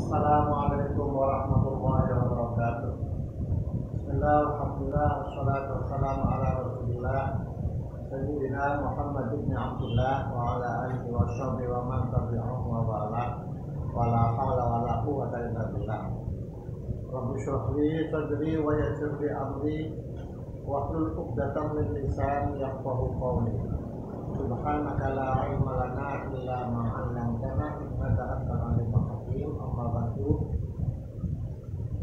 Assalamualaikum warahmatullahi wabarakatuh. Bismillah, alhamdulillah, wassalatu wassalamu ala rasulillah Sayyidina Muhammad ibn Abdullah wa ala alihi wa sahbihi wa man tabi'ahum wa ba'ala wa la hawla wa la quwwata illa billah. Rabbi shrah li sadri wa yassir li amri wa hlul 'uqdatam min lisani yafqahu qawli. Subhanaka la ilma lana illa ma 'allamtana innaka antal alimul hakim. Amma ba'du.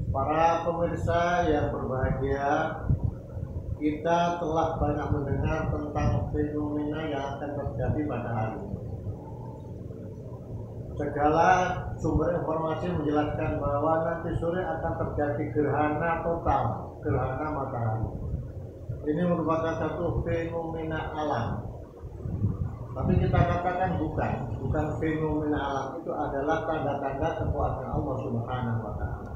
Para pemirsa yang berbahagia, kita telah banyak mendengar tentang fenomena yang akan terjadi pada hari ini. Segala sumber informasi menjelaskan bahwa nanti sore akan terjadi gerhana total, gerhana matahari. Ini merupakan satu fenomena alam. Tapi kita katakan bukan fenomena alam, itu adalah tanda-tanda kekuasaan Allah Subhanahu wa Ta'ala.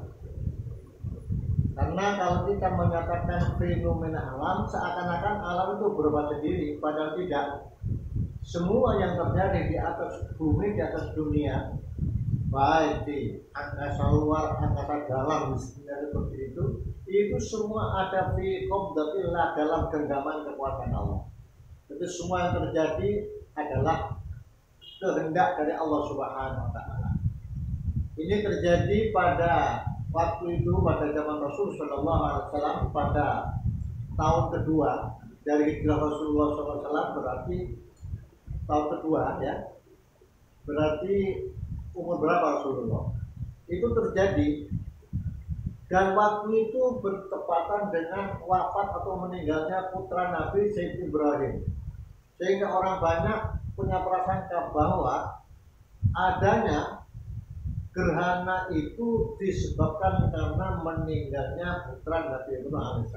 Karena kalau kita menyatakan fenomena alam, seakan-akan alam itu berubah sendiri, padahal tidak. Semua yang terjadi di atas bumi, di atas dunia, baik di angkasa luar, angkasa dalam, misalnya seperti itu semua ada fi qabdatillah, dalam genggaman kekuasaan Allah. Jadi semua yang terjadi adalah kehendak dari Allah Subhanahu wa Ta'ala. Ini terjadi pada waktu itu, pada zaman Rasul Sallallahu Alaihi Wasallam, pada tahun kedua dari hijrah Rasulullah SAW, berarti tahun kedua ya. Berarti umur berapa Rasulullah? Itu terjadi, dan waktu itu bertepatan dengan wafat atau meninggalnya putra Nabi Sayyid Ibrahim. Sehingga orang banyak punya prasangka bahwa adanya gerhana itu disebabkan karena meninggalnya putra Nabi Ibrahim AS.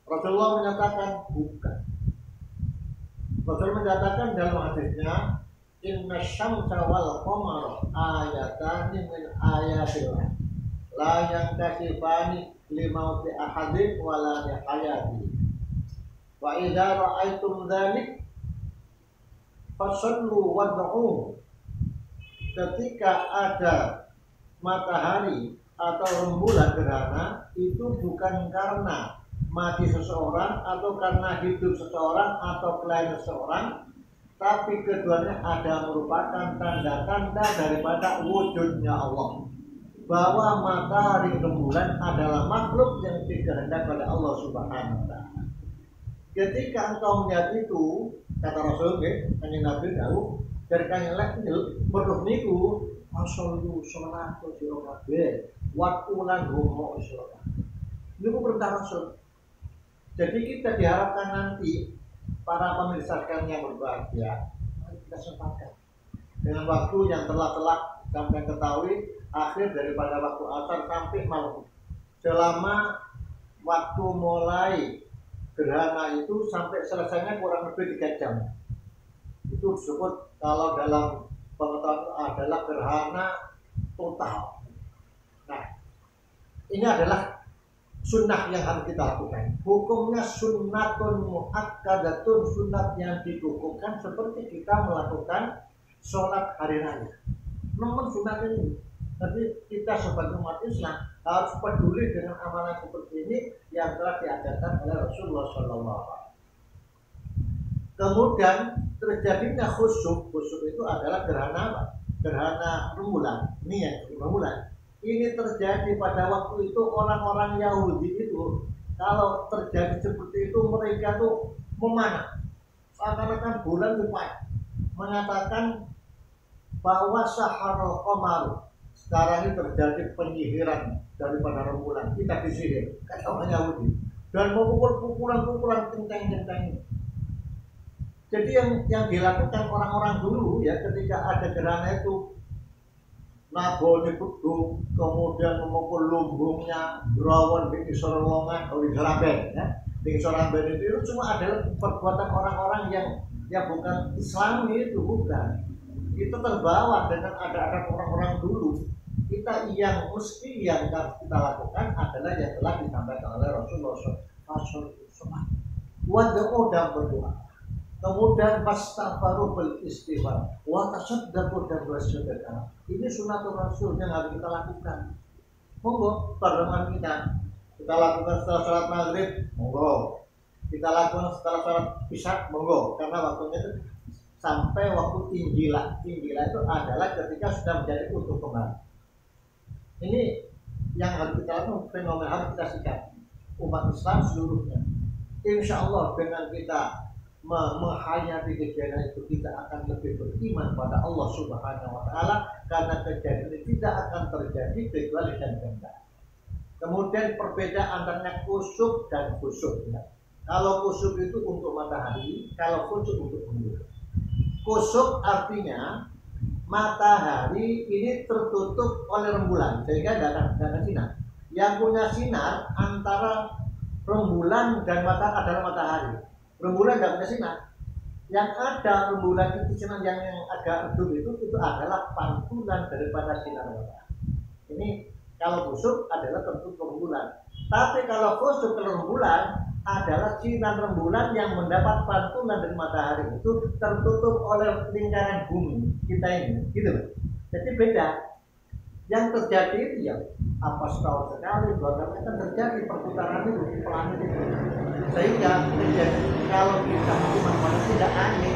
Rasulullah menyatakan bukan. Rasul menyatakan dalam hadisnya, inna syamsa wal qamara ayatani min ayatillah la yankasifani limauti ahadin wala li hayati. Wa idza ra'aitum dzalik fasallu wad'u. Ketika ada matahari atau rembulan gerhana, itu bukan karena mati seseorang atau karena hidup seseorang atau kelahiran seseorang, tapi keduanya ada merupakan tanda-tanda daripada wujudnya Allah, bahwa matahari rembulan adalah makhluk yang dikehendaki oleh Allah Subhanahu wa Ta'ala. Ketika engkau melihat itu, kata Rasul, kanjeng Nabi tahu dari kanjeng Nabi perlu niku masallu sholatu sirabe waktu lan homo isra. Niku perintah Rasul. Jadi kita diharapkan nanti para pemirsa sekalian yang berbahagia, mari kita sempatkan dengan waktu yang telah sampai ketahui akhir daripada waktu asar sampai malam. Selama waktu mulai gerhana itu sampai selesainya kurang lebih 3 jam. Itu disebut kalau dalam pengetahuan adalah gerhana total. Nah, ini adalah sunnah yang harus kita lakukan. Hukumnya sunnatun muakkadatun, sunnat yang didukungkan seperti kita melakukan sholat hari raya. Namun sunnah ini, tapi kita sebagai umat Islam harus peduli dengan amalan seperti ini yang telah diajarkan oleh Rasulullah SAW. Kemudian terjadinya khusyuk itu adalah gerhana apa? Gerhana rembulan. Ini yang rembulan. Ini terjadi pada waktu itu orang-orang Yahudi itu, kalau terjadi seperti itu mereka tuh memanah, seakan-akan bulan lupa, mengatakan bahwa saharul qamar, sekarang ini terjadi penyihiran daripada rembulan, kita disihir, kata orang Yahudi, dan memukul pukulan kencang-kencang ini. Jadi yang dilakukan orang-orang dulu ya, ketika ada gerhana itu nabone beduk, kemudian memukul lumbungnya, rawon di sorongan atau di soramben ya. Di soramben itu cuma adalah perbuatan orang-orang yang bukan Islam, itu bukan. Itu terbawa dengan ada orang-orang dulu. Kita yang harus kita lakukan adalah yang telah disampaikan oleh Rasulullah SAW. Wad'u dan berdoa. kemudian fastaghfaru bil istighfar, wa tasaddaqu dan bersedekah. Ini sunnatul Rasul yang harus kita lakukan. Monggo barengan kita lakukan setelah sholat maghrib, monggo. Kita lakukan setelah sholat isya, monggo. Karena waktunya itu sampai waktu injilah. Injilah itu adalah ketika sudah menjadi utuh kembali. Ini yang harus kita lakukan, fenomena harus kita sikapi umat Islam seluruhnya. Insya Allah dengan kita menghayati kejadian itu, kita akan lebih beriman pada Allah Subhanahu wa Ta'ala, karena kejadian itu tidak akan terjadi kecuali dan kehendak. Kemudian perbedaan antara kusuk dan khusyuk. Kalau kusuk itu untuk matahari, kalau khusyuk untuk rembulan. Kusuk artinya matahari ini tertutup oleh rembulan sehingga tidak ada sinar. Yang punya sinar antara rembulan dan adalah matahari. Rembulan tidak punya sinar. Yang ada rembulan itu sinar yang agak redup itu adalah pantulan daripada sinar matahari. Ini kalau kusuk adalah tertutup rembulan. Tapi kalau kusuk ke rembulan adalah sinar rembulan yang mendapat pantulan dari matahari itu tertutup oleh lingkaran bumi kita ini, gitu. Jadi beda. Yang terjadi itu ya apa setahun sekali, 2 kali kan terjadi perputaran itu di planet itu. Sehingga terjadi kalau kita cuma pada tidak aneh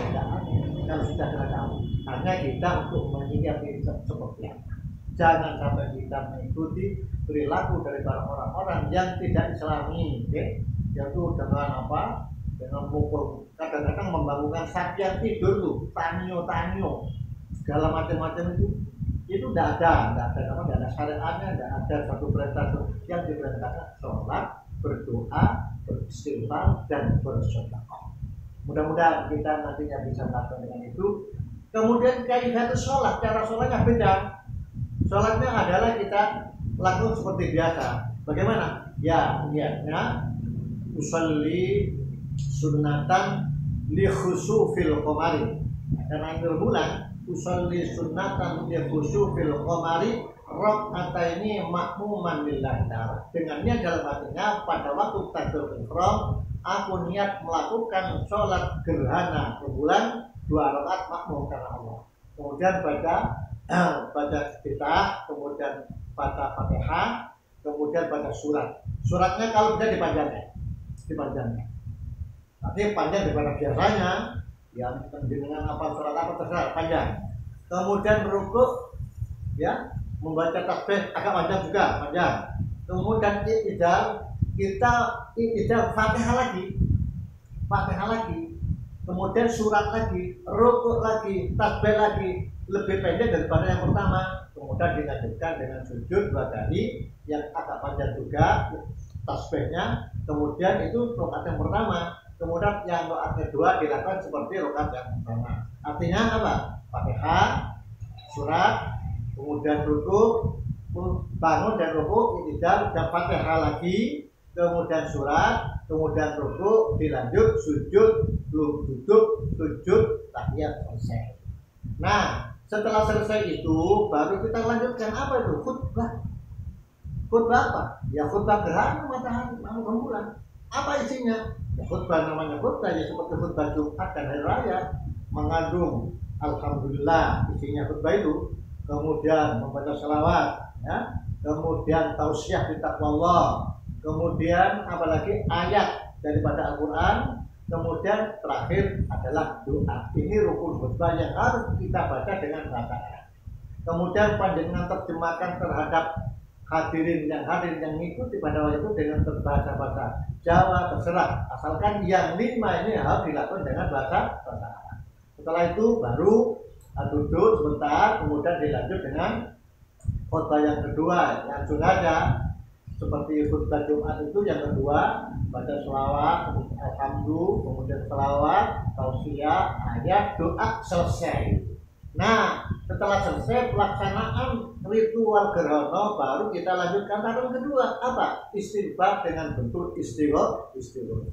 kalau sudah tahu. Hanya kita untuk menyikapi seperti apa. Jangan sampai kita mengikuti perilaku dari orang-orang yang tidak Islami, yaitu dengan apa? Dengan pukul, kadang-kadang membangunkan sapian tidur tuh, tanyo, segala macam-macam itu tidak ada syariatnya, tidak ada satu perintah yang diperintahkan sholat, berdoa, beristighfar dan bersedekah. Mudah-mudahan kita nantinya bisa melakukan dengan itu. Kemudian kaidah sholat, cara sholatnya beda. Sholatnya adalah kita lakukan seperti biasa. Bagaimana? Ya, niatnya usolli sunnatan li khusufil qamari. Karena itu bulan usolli sunnatan li khusufil qamari rak'ataini makmuman lillahi ta'ala. Dengannya dalam artinya pada waktu takbiratul ihram aku niat melakukan sholat gerhana rembulan 2 rakaat makmum karena Allah. Kemudian baca kitab, kemudian baca Fatihah, kemudian baca surat. Suratnya kalau bisa dipanjangkan. Tapi panjang daripada biasanya, yang dengan apa surat apa terserah panjang. Kemudian rukuk, ya, membaca tasbih agak panjang juga, panjang. Kemudian kita Fatihah lagi. Kemudian surat lagi, rukuk lagi, tasbih lagi, lebih pendek daripada yang pertama. Kemudian dilanjutkan dengan sujud 2 kali yang agak panjang juga tasbihnya. Kemudian itu rakaat yang pertama. Kemudian yang rakaat kedua dilakukan seperti rakaat yang pertama. Artinya apa? Fatihah, surat, kemudian rukuk, bangun dan rukuk, dan Fatihah lagi, kemudian surat, kemudian rukuk, dilanjut sujud, belum duduk, sujud, tahiyat selesai. Nah, setelah selesai itu baru kita lanjutkan apa itu? Khutbah. Khutbah apa? Ya khutbah gerhana matahari rembulan. Apa isinya? Ya khutbah namanya khutbah ya seperti khutbah Jumat dan hari raya, mengandung alhamdulillah isinya khutbah itu. Kemudian membaca selawat, ya. Kemudian tausiah di taqwa Allah. Kemudian apalagi ayat daripada Al-Quran. Kemudian terakhir adalah doa. Ini rukun khutbah yang harus kita baca dengan bahasa Arab. Kemudian panjenengan terjemahkan terhadap hadirin yang mengikuti pada waktu itu dengan bahasa Jawa, terserah. Asalkan yang 5 ini harus dilakukan dengan bahasa Arab. Setelah itu baru duduk sebentar, kemudian dilanjut dengan khutbah yang kedua, yang sengaja seperti khutbah Jumat itu yang kedua, baca selawat, alhamdulillah, kemudian selawat, tausiah, ayat, doa, selesai. Nah, setelah selesai pelaksanaan ritual gerhana baru kita lanjutkan tahap kedua, apa? Istighfar dengan bentuk istighfar.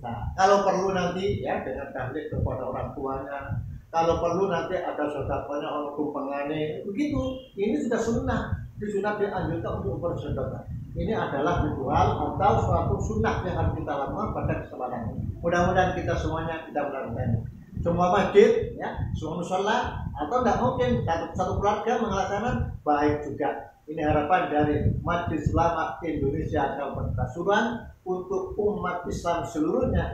Nah, kalau perlu nanti ya dengan tahlil kepada orang tuanya. Kalau perlu nanti ada sedekahnya orang tumpengane, begitu. Ini sudah sunnah, sunnah dianjurkan untuk bersedekah. Ini adalah ritual atau suatu sunnah yang harus kita lakukan pada kesempatan ini. Mudah-mudahan kita semuanya tidak melakukannya. semua masjid, ya, semua musola, atau nggak mungkin satu keluarga melaksanakan, baik juga. Ini harapan dari Majelis Ulama Indonesia Kabupaten Pasuruan untuk umat Islam seluruhnya.